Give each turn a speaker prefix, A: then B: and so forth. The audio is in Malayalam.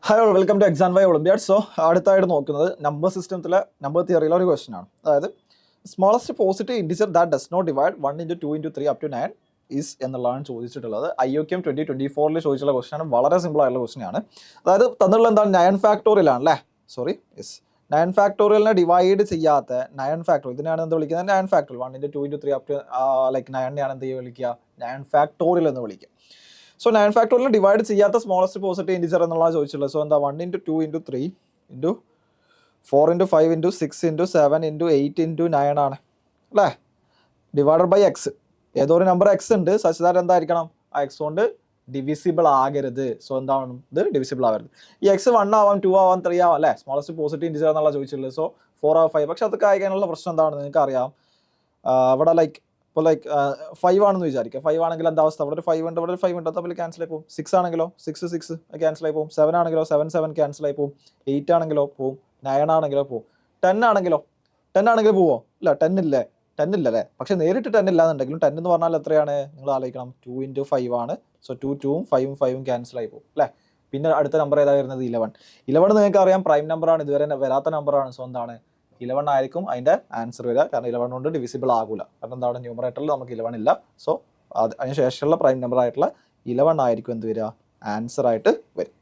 A: Hi all welcome to exam Y olympiad. So അടുത്തായിട്ട് നോക്കുന്നത് നമ്പർ സിസ്റ്റത്തിലെ നമ്പർ തിയറിയിലെ ഒരു ക്വസ്റ്റൻ ആണ്. അതായത് smallest positive integer that does not divide 1 into 2 into 3 up to 9 is എന്നുള്ളതാണ് ചോദിച്ചിട്ടുള്ളത്. IOQM 2024 ചോദിച്ചുള്ള ക്വസ്റ്റൻ ആണ്. വളരെ സിമ്പിൾ ആയിട്ടുള്ള ക്വസ്റ്റൻ ആണ്. അതായത് തന്നുള്ള എന്താണ് 9 ഫാക്ടോറിയൽ ആണല്ലേ, സോറി യെസ് 9 ഫാക്ടോറിയലിനെ ഡിവൈഡ് ചെയ്യാത്ത 9 ഫാക്ടോറിയൽ ഇതിനാണ് എന്ത് വിളിക്കുന്നത് 9 factorial 1 into 2 into 3 up to like 9 എന്ത് വിളിക്കുക 9 ഫാക്ടോറിയൽ എന്ന് വിളിക്കുക. സോ 9 ഫാക്ടോറിയൽ ഡിവൈഡ് ചെയ്യാത്ത സ്മോളസ്റ്റ് പോസിറ്റീവ് ഇൻഡിജർ എന്നുള്ളതാണ് ചോദിച്ചുള്ളത്. സോ എന്താ 1 into 2 into 3 into 4 into 5 into 6 into 7 into 8 ആണ് അല്ലേ, ഡിവൈഡഡ് ബൈ എക്സ്. ഏതോ ഒരു നമ്പർ എക്സ് ഉണ്ട്, സച്ച് ദാറ്റ് എന്തായിരിക്കണം ആ എക്സ് കൊണ്ട് ഡിവിസിബിൾ ആകരുത്. സോ എന്താണ് ഇത് ഡിവിസിബിൾ ആകരുത്. ഈ എക്സ് 1 ആവാം 2 ആവാം 3 ആവാം അല്ലേ, സ്മോളസ്റ്റ് പോസിറ്റീവ് ഇൻഡിജർ എന്നുള്ള ചോദിച്ചിട്ടുള്ളത്. സോ 4 ആവാം 5. പക്ഷെ അതൊക്കെ ആയിക്കാനുള്ള പ്രശ്നം എന്താണ് നിങ്ങൾക്ക് അറിയാം. അവിടെ ലൈക്ക് ഇപ്പോൾ ലൈക്ക് 5 ആണെന്ന് വിചാരിക്കുക. 5 ആണെങ്കിൽ എന്താ അവസ്ഥ, അവിടെ ഒരു 5 ഉണ്ട്, ഇവിടെ ഒരു 5 ഉണ്ട്, തമ്മിൽ ക്യാൻസൽ ആയി പോകും. 6 ആണെങ്കിലോ 6 ക്യാൻസൽ ആയി പോകും. 7 ആണെങ്കിലോ 7 ക്യാൻസൽ ആയി പോകും. 8 ആണെങ്കിലോ പോവും. 9 ആണെങ്കിലോ പോവും. 10 ആണെങ്കിലോ 10 ആണെങ്കിൽ പോവോ ഇല്ല, 10 ഇല്ലേ 10 ഇല്ലല്ലേ. പക്ഷെ നേരിട്ട് 10 ഇല്ലാന്നുണ്ടെങ്കിലും 10 എന്ന് പറഞ്ഞാൽ എത്രയാണ് നിങ്ങൾ ആലോചിക്കണം, 2 into 5 ആണ്. സോ 2 ഉം 5 ക്യാൻസൽ ആയി പോകും അല്ലേ. പിന്നെ അടുത്ത നമ്പർ ഏതാ വരുന്നത് 11 നിങ്ങൾക്ക് അറിയാം പ്രൈം നമ്പറാണ്, ഇതുവരെ വരാത്ത നമ്പറാണ്. സോ എന്താണ് 11 ആയിരിക്കും അതിൻ്റെ ആൻസർ വരിക. കാരണം 11 കൊണ്ട് ഡിവിസിബിൾ ആകൂല. കാരണം എന്താണ് ന്യൂമറേറ്ററിൽ നമുക്ക് 11 ഇല്ല. സോ അതിന് ശേഷമുള്ള പ്രൈം നമ്പർ ആയിട്ടുള്ള 11 ആയിരിക്കും എന്ത് വരിക ആൻസർ ആയിട്ട് വരും.